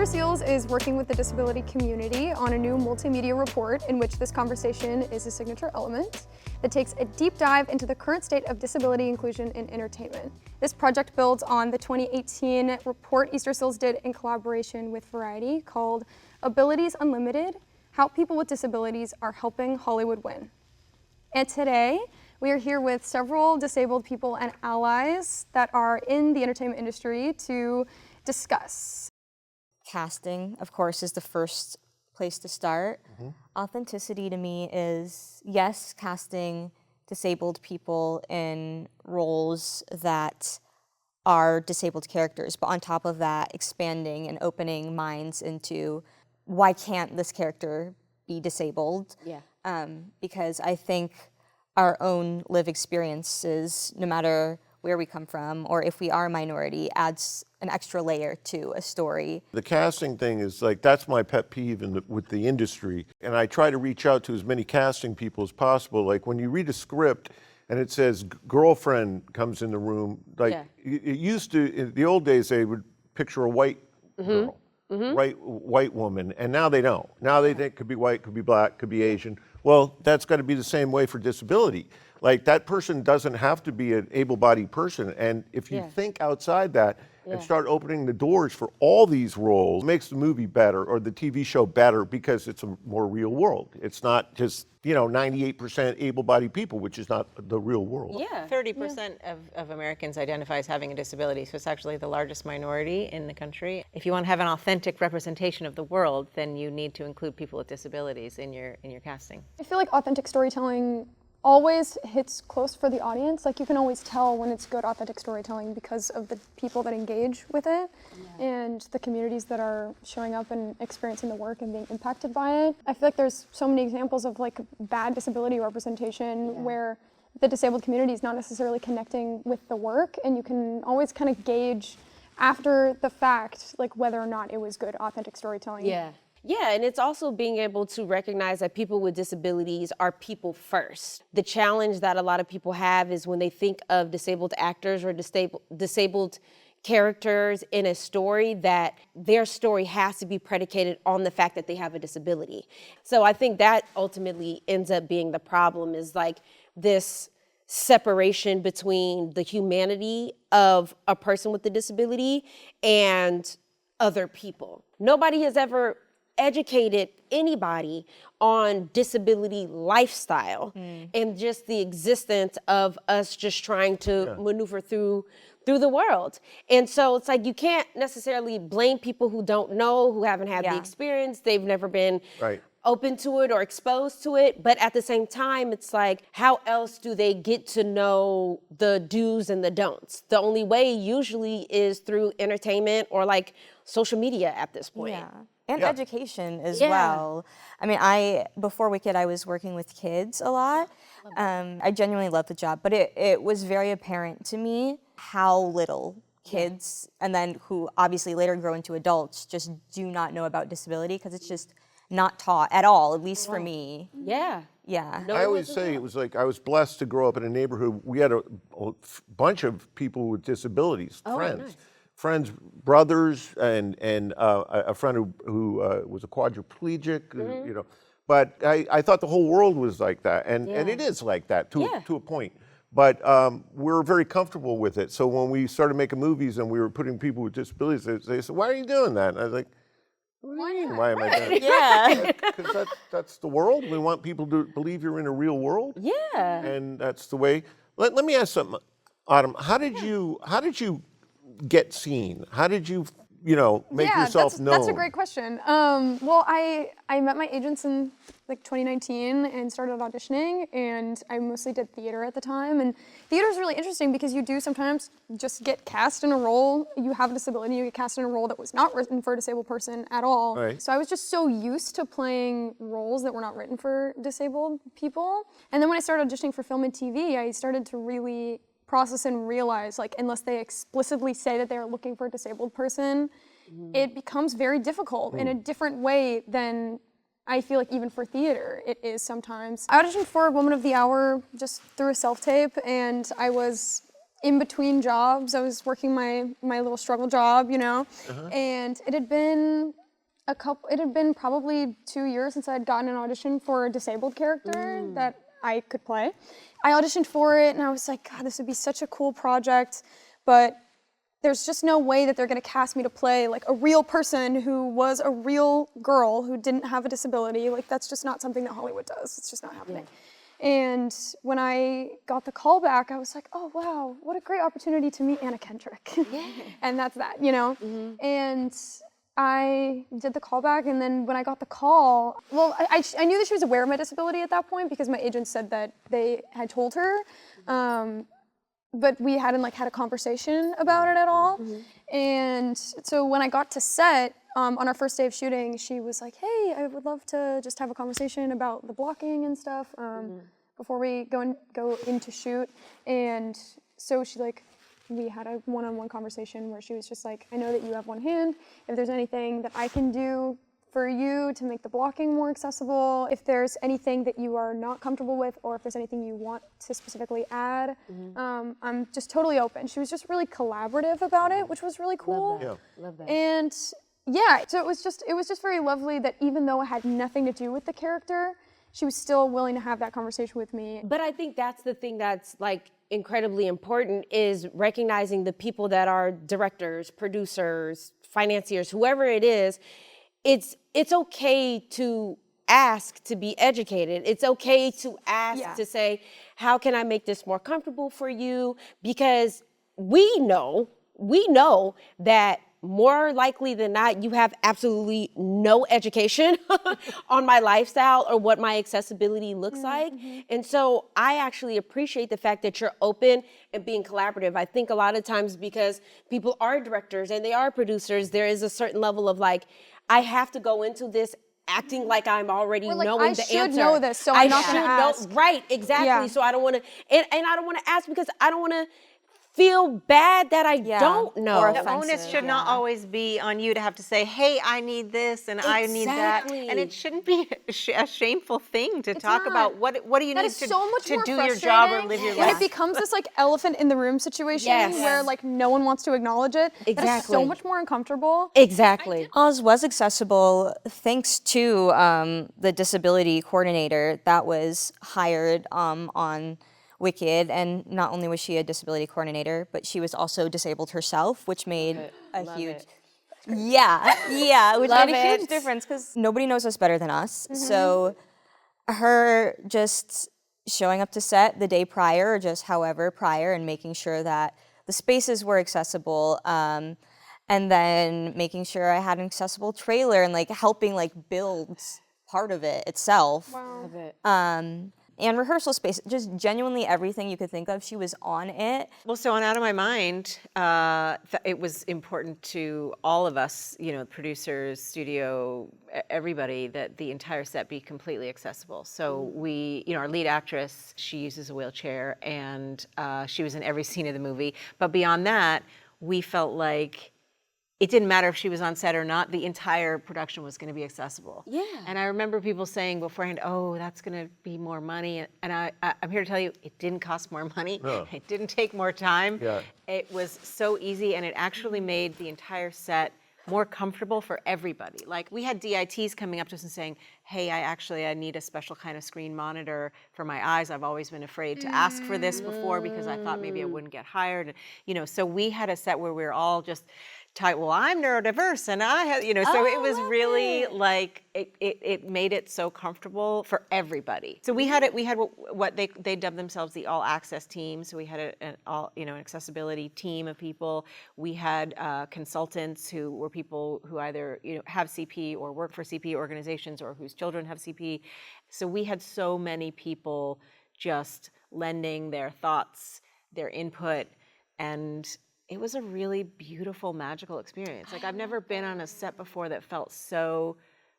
Easterseals is working with the disability community on a new multimedia report in which this conversation is a signature element that takes a deep dive into the current state of disability inclusion in entertainment. This project builds on the 2018 report Easterseals did in collaboration with Variety called Abilities Unlimited: How People with Disabilities Are Helping Hollywood Win. And today, we are here with several disabled people and allies that are in the entertainment industry to discuss. Casting, of course, is the first place to start. Authenticity to me is, yes, casting disabled people in roles that are disabled characters, but on top of that, expanding and opening minds into why can't this character be disabled? Because I think our own lived experiences, no matter where we come from, or if we are a minority, adds an extra layer to a story. The casting thing is like, that's my pet peeve with the industry. And I try to reach out to as many casting people as possible. Like when you read a script and it says girlfriend comes in the room, like it used to, in the old days, they would picture a white girl, white woman, and now they don't. Now they think could be white, could be black, could be Asian. Well, that's got to be the same way for disability. Like that person doesn't have to be an able-bodied person. And if you think outside that and start opening the doors for all these roles, it makes the movie better or the TV show better because it's a more real world. It's not just, 98% able-bodied people, which is not the real world. 30% of Americans identify as having a disability, so it's actually the largest minority in the country. If you want to have an authentic representation of the world, then you need to include people with disabilities in your casting. I feel like authentic storytelling always hits close for the audience. Like you can always tell when it's good authentic storytelling because of the people that engage with it and the communities that are showing up and experiencing the work and being impacted by it. I feel like there's so many examples of like bad disability representation where the disabled community is not necessarily connecting with the work, and you can always kind of gauge after the fact like whether or not it was good authentic storytelling. Yeah, and it's also being able to recognize that people with disabilities are people first. The challenge that a lot of people have is when they think of disabled actors or disabled characters in a story, that their story has to be predicated on the fact that they have a disability. So I think that ultimately ends up being the problem, is like this separation between the humanity of a person with a disability and other people. Nobody has ever educated anybody on disability lifestyle and just the existence of us just trying to maneuver through the world. And so it's like you can't necessarily blame people who don't know, who haven't had the experience, they've never been open to it or exposed to it. But at the same time, it's like, how else do they get to know the do's and the don'ts? The only way usually is through entertainment or like social media at this point. And education as well. I mean, before Wicked, I was working with kids a lot. I genuinely loved the job, but it was very apparent to me how little kids, and then who obviously later grow into adults, just do not know about disability because it's just not taught at all, at least for me. Yeah. I always say it was like I was blessed to grow up in a neighborhood. We had a bunch of people with disabilities, friends, brothers, and a friend who was a quadriplegic, But I thought the whole world was like that, and it is like that to a point. But we're very comfortable with it. So when we started making movies and we were putting people with disabilities, they said, "Why are you doing that?" And I was like, "What do you mean? Why am I doing it?" Because that's the world. We want people to believe you're in a real world. And that's the way. Let me ask something, Autumn. How did you get seen? How did you, make yourself known? That's a great question. Well, I met my agents in like 2019 and started auditioning, and I mostly did theater at the time. And theater is really interesting because you do sometimes just get cast in a role. You have a disability, you get cast in a role that was not written for a disabled person at all. So I was just so used to playing roles that were not written for disabled people. And then when I started auditioning for film and TV, I started to really process and realize, like, unless they explicitly say that they're looking for a disabled person, it becomes very difficult in a different way than I feel like even for theater it is sometimes. I auditioned for Woman of the Hour just through a self-tape, and I was in between jobs. I was working my little struggle job, you know, and it had been probably 2 years since I had gotten an audition for a disabled character that I could play. I auditioned for it and I was like, God, this would be such a cool project, but there's just no way that they're gonna cast me to play like a real person who was a real girl who didn't have a disability. Like that's just not something that Hollywood does. It's just not happening. And when I got the call back, I was like, oh wow, what a great opportunity to meet Anna Kendrick. And that's that, you know? And I did the callback, and then when I got the call, well, I knew that she was aware of my disability at that point because my agent said that they had told her, but we hadn't like had a conversation about it at all. And so when I got to set, on our first day of shooting, she was like, hey, I would love to just have a conversation about the blocking and stuff before we go into shoot. And so we had a one-on-one conversation where she was just like, I know that you have one hand. If there's anything that I can do for you to make the blocking more accessible, if there's anything that you are not comfortable with, or if there's anything you want to specifically add, I'm just totally open. She was just really collaborative about it, which was really cool. Love that. And yeah, so it was just very lovely that even though it had nothing to do with the character, she was still willing to have that conversation with me. But I think that's the thing that's like incredibly important, is recognizing the people that are directors, producers, financiers, whoever it is. It's okay to ask to be educated. It's okay to ask to say, how can I make this more comfortable for you? Because we know that more likely than not, you have absolutely no education on my lifestyle or what my accessibility looks like. And so I actually appreciate the fact that you're open and being collaborative. I think a lot of times, because people are directors and they are producers, there is a certain level of like, I have to go into this acting like I'm already Or like, knowing the answer. I should know this, so I'm not gonna ask. Right, exactly. Yeah. So I don't want to, and I don't want to ask because I don't want to feel bad that I don't know. Or The onus should not always be on you to have to say, hey, I need this and I need that. And it shouldn't be a shameful thing to talk about what do you That need is so much to more do your job or frustrating live your when life. it becomes this like elephant in the room situation where like no one wants to acknowledge it. That is so Exactly. much more uncomfortable. Exactly. Oz was accessible thanks to the disability coordinator that was hired on Wicked, and not only was she a disability coordinator, but she was also disabled herself, which made a huge which made a huge difference because nobody knows us better than us. So her just showing up to set the day prior or just however prior and making sure that the spaces were accessible, and then making sure I had an accessible trailer and like helping like build part of it itself. Love it. And rehearsal space, just genuinely everything you could think of, she was on it. Well, so on Out of My Mind, it was important to all of us, you know, producers, studio, everybody, that the entire set be completely accessible. So we, you know, our lead actress, she uses a wheelchair, and she was in every scene of the movie. But beyond that, we felt like it didn't matter if she was on set or not, the entire production was gonna be accessible. Yeah. And I remember people saying beforehand, oh, that's gonna be more money. And I'm here to tell you, it didn't cost more money. No. It didn't take more time. Yeah. It was so easy, and it actually made the entire set more comfortable for everybody. Like, we had DITs coming up to us and saying, hey, I need a special kind of screen monitor for my eyes. I've always been afraid to ask for this before because I thought maybe I wouldn't get hired. You know, so we had a set where we were all just tight, well, I'm neurodiverse and I have, you know, so it was really like, it made it so comfortable for everybody. So we had what they dubbed themselves the all access team. So we had an accessibility team of people. We had consultants who were people who either, you know, have CP or work for CP organizations or whose children have CP. So we had so many people just lending their thoughts, their input, and it was a really beautiful, magical experience. Like, I've never been on a set before that felt so,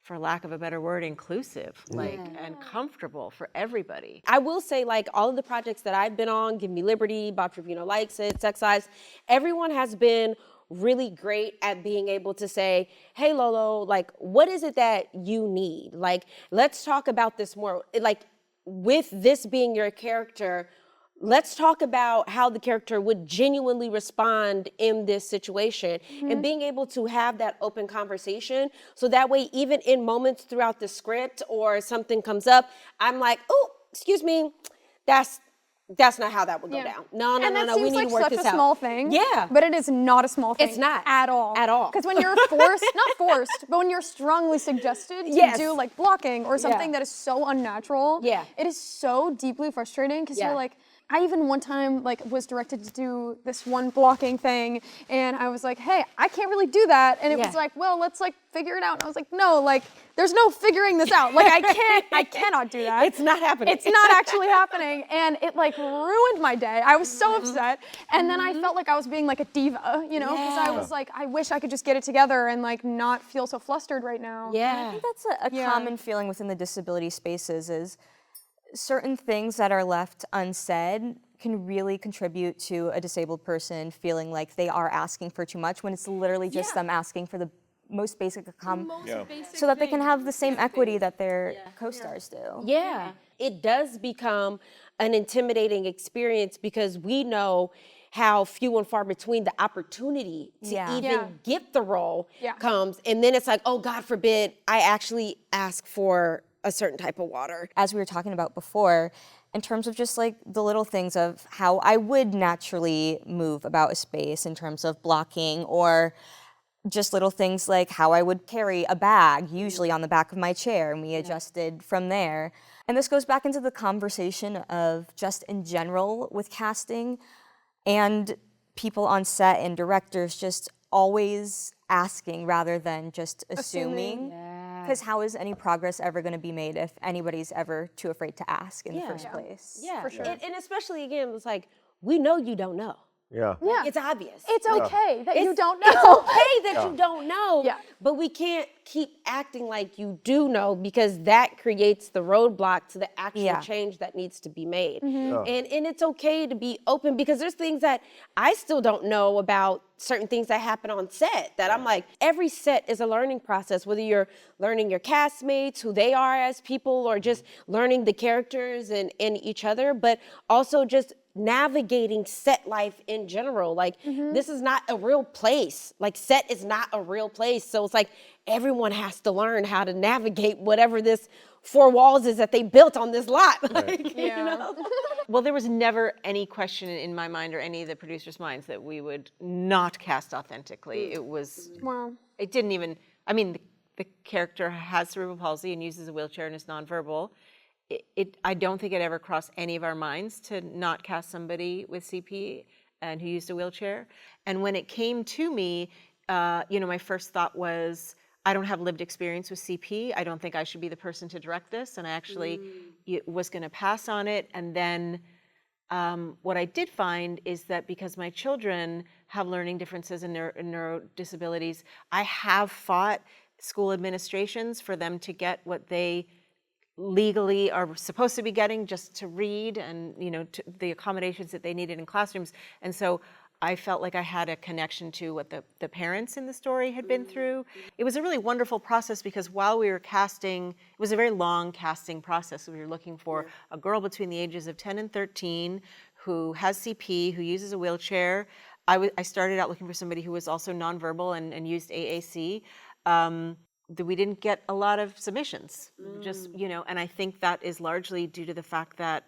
for lack of a better word, inclusive, like, and comfortable for everybody. I will say, like, all of the projects that I've been on, Give Me Liberty, Bob Trevino Likes It, Sex Eyes, everyone has been really great at being able to say, hey, Lolo, like, what is it that you need? Like, let's talk about this more. Like, with this being your character, let's talk about how the character would genuinely respond in this situation, and being able to have that open conversation. So that way, even in moments throughout the script or something comes up, I'm like, oh, excuse me, that's not how that would go down. No, And that we seems need like to work such this a out. small thing. Yeah. But it is not a small thing. It's not. At all. At all. Because when you're forced, not forced, but when you're strongly suggested to Yes. do like blocking or something Yeah. that is so unnatural, Yeah. it is so deeply frustrating because Yeah. you're like, I even one time like was directed to do this one blocking thing and I was like, hey, I can't really do that. And it Yeah. was like, well, let's like figure it out. And I was like, no, like there's no figuring this out. Like I cannot do that. It's not happening. It's not actually happening. And it like ruined my day. I was so upset. And then I felt like I was being like a diva, you know, because I was like, I wish I could just get it together and like not feel so flustered right now. I Yeah. think that's a common feeling within the disability spaces is certain things that are left unsaid can really contribute to a disabled person feeling like they are asking for too much when it's literally just them asking for the most basic so that they can have the same equity that their co-stars do. Yeah, it does become an intimidating experience because we know how few and far between the opportunity to even get the role comes. And then it's like, oh, God forbid, I actually ask for a certain type of water. As we were talking about before, in terms of just like the little things of how I would naturally move about a space in terms of blocking or just little things like how I would carry a bag, usually on the back of my chair, and we adjusted from there. And this goes back into the conversation of just in general with casting and people on set and directors just always asking rather than just assuming. Because how is any progress ever going to be made if anybody's ever too afraid to ask in the first place? Yeah, For sure. And especially again, it's like, we know you don't know. Yeah. Yeah. It's obvious. It's okay that you don't know. It's okay that you don't know. Yeah. But we can't keep acting like you do know because that creates the roadblock to the actual change that needs to be made. And it's okay to be open because there's things that I still don't know about certain things that happen on set that I'm like, every set is a learning process, whether you're learning your castmates, who they are as people, or just learning the characters and each other, but also just navigating set life in general. Like this is not a real place. Like set is not a real place. So it's like everyone has to learn how to navigate whatever this four walls is that they built on this lot. Like, you know? Well, there was never any question in my mind or any of the producers' minds that we would not cast authentically. It was, it didn't even, I mean, the character has cerebral palsy and uses a wheelchair and is nonverbal. I don't think it ever crossed any of our minds to not cast somebody with CP and who used a wheelchair. And when it came to me, you know, my first thought was, I don't have lived experience with CP. I don't think I should be the person to direct this. And I actually was going to pass on it. And then what I did find is that because my children have learning differences and neuro disabilities, I have fought school administrations for them to get what they legally are supposed to be getting just to read and, you know, to the accommodations that they needed in classrooms. And so I felt like I had a connection to what the parents in the story had been through. It was a really wonderful process because while we were casting, it was a very long casting process. We were looking for a girl between the ages of 10 and 13 who has CP, who uses a wheelchair. I started out looking for somebody who was also nonverbal and used AAC. We didn't get a lot of submissions, just, you know, and I think that is largely due to the fact that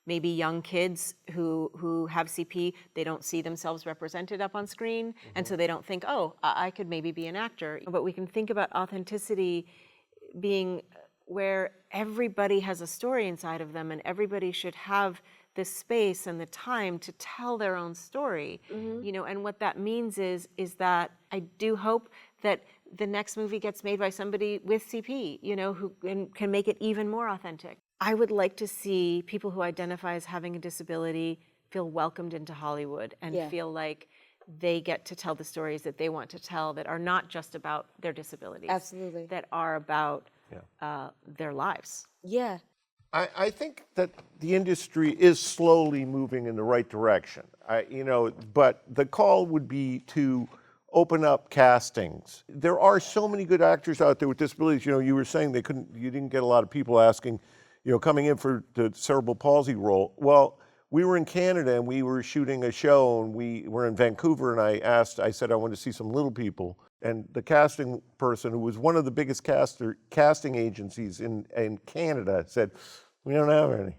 maybe young kids who have CP, they don't see themselves represented up on screen, and so they don't think, oh, I could maybe be an actor. But we can think about authenticity being where everybody has a story inside of them, and everybody should have this space and the time to tell their own story, you know, and what that means is that I do hope that the next movie gets made by somebody with CP, you know, who can make it even more authentic. I would like to see people who identify as having a disability feel welcomed into Hollywood and feel like they get to tell the stories that they want to tell that are not just about their disabilities. Absolutely. That are about their lives. Yeah. I think that the industry is slowly moving in the right direction. You know, but the call would be to open up castings. There are so many good actors out there with disabilities. You know, you were saying you didn't get a lot of people asking, you know, coming in for the cerebral palsy role. Well, we were in Canada and we were shooting a show, and we were in Vancouver, and I said I wanted to see some little people. And the casting person, who was one of the biggest casting agencies in Canada, said, "We don't have any."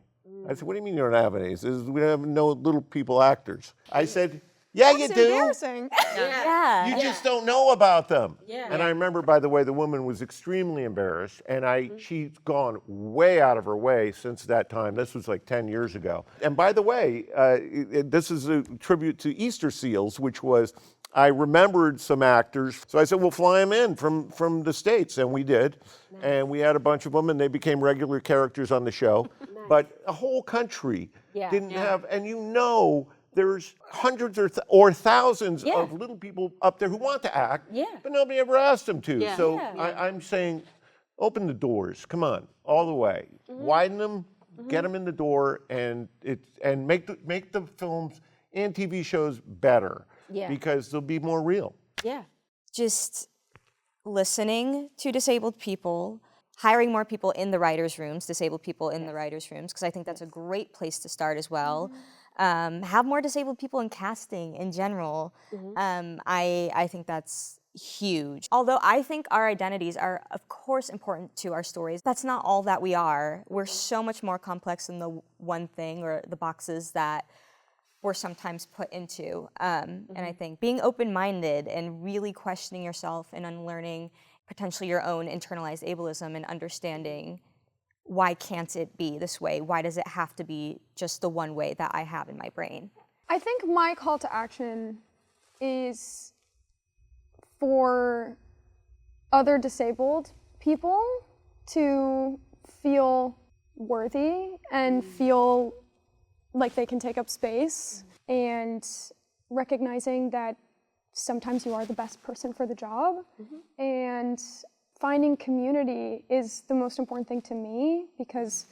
I said, "What do you mean you don't have any?" He says, "We have no little people actors." I said, "Yeah, you That's do. embarrassing. Yeah. You just don't know about them." Yeah. And I remember, by the way, the woman was extremely embarrassed, and she's gone way out of her way since that time. This was like 10 years ago. And by the way, this is a tribute to Easterseals, which was, I remembered some actors. So I said, "We'll fly them in from the States." And we did. Nice. And we had a bunch of them, and they became regular characters on the show. Nice. But a whole country didn't have, and there's hundreds or thousands of little people up there who want to act, but nobody ever asked them to. Yeah. So Yeah. I'm saying, open the doors. Come on, all the way. Widen them, get them in the door, and make the films and TV shows better, because they'll be more real. Yeah. Just listening to disabled people, hiring more people in the writers' rooms, disabled people in the writers' rooms, because I think that's a great place to start as well. Have more disabled people in casting in general. I think that's huge. Although I think our identities are, of course, important to our stories, that's not all that we are. We're so much more complex than the one thing or the boxes that we're sometimes put into. And I think being open-minded and really questioning yourself and unlearning potentially your own internalized ableism and understanding, why can't it be this way? Why does it have to be just the one way that I have in my brain? I think my call to action is for other disabled people to feel worthy and feel like they can take up space, and recognizing that sometimes you are the best person for the job, and finding community is the most important thing to me, because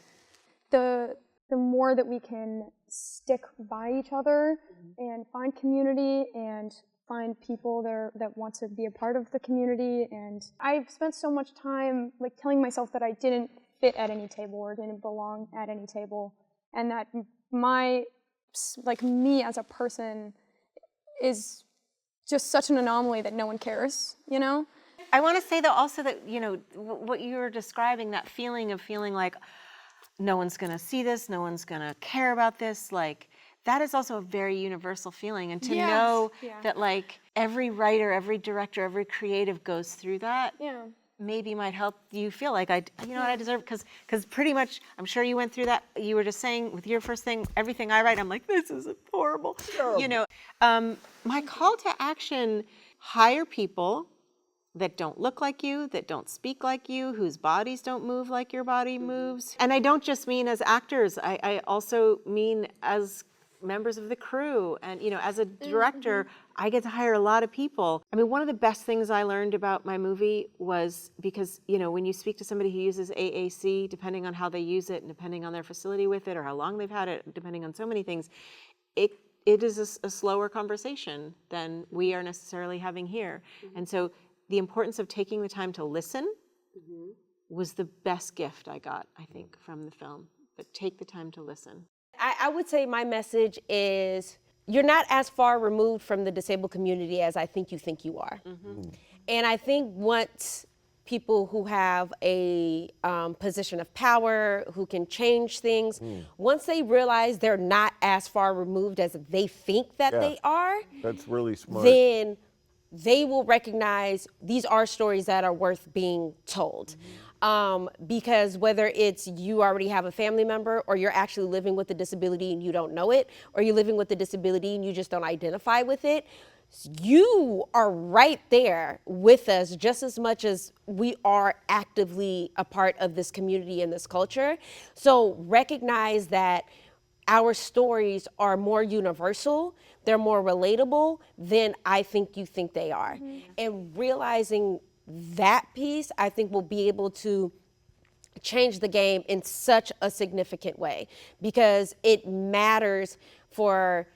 the more that we can stick by each other and find community and find people there that want to be a part of the community. And I've spent so much time like telling myself that I didn't fit at any table or didn't belong at any table, and that me as a person is just such an anomaly that no one cares, you know? I want to say though also that, what you were describing, that feeling of feeling like no one's going to see this, no one's going to care about this, like that is also a very universal feeling. And to know that like every writer, every director, every creative goes through that, maybe might help you feel like what I deserve, because pretty much I'm sure you went through that. You were just saying with your first thing, everything I write, I'm like, this is horrible. My call to action: hire people that don't look like you, that don't speak like you, whose bodies don't move like your body moves. And I don't just mean as actors, I also mean as members of the crew. And as a director, I get to hire a lot of people. I mean, one of the best things I learned about my movie was because, when you speak to somebody who uses AAC, depending on how they use it and depending on their facility with it or how long they've had it, depending on so many things, it is a slower conversation than we are necessarily having here. And so the importance of taking the time to listen was the best gift I got, I think, from the film. But take the time to listen. I would say my message is, you're not as far removed from the disabled community as I think you are. And I think once people who have a position of power, who can change things, once they realize they're not as far removed as they think that they are, that's really smart. Then they will recognize these are stories that are worth being told. Because whether it's you already have a family member, or you're actually living with a disability and you don't know it, or you're living with a disability and you just don't identify with it, you are right there with us just as much as we are actively a part of this community and this culture. So recognize that our stories are more universal, they're more relatable than I think you think they are. And realizing that piece, I think, will be able to change the game in such a significant way, because it matters for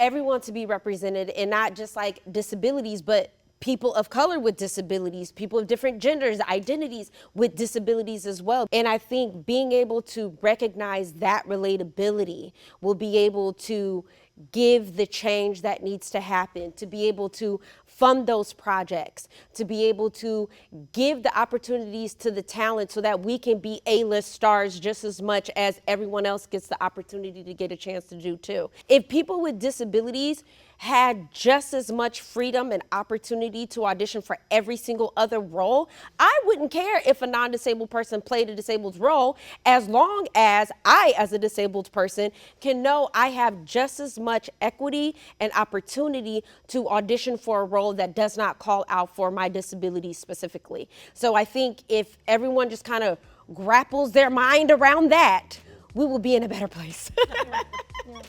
everyone to be represented, and not just like disabilities, but people of color with disabilities, people of different genders, identities with disabilities as well. And I think being able to recognize that relatability will be able to give the change that needs to happen, to be able to fund those projects, to be able to give the opportunities to the talent so that we can be A-list stars just as much as everyone else gets the opportunity to get a chance to do too. If people with disabilities had just as much freedom and opportunity to audition for every single other role, I wouldn't care if a non-disabled person played a disabled role, as long as I, as a disabled person, can know I have just as much equity and opportunity to audition for a role that does not call out for my disability specifically. So I think if everyone just kind of grapples their mind around that, we will be in a better place. Yeah.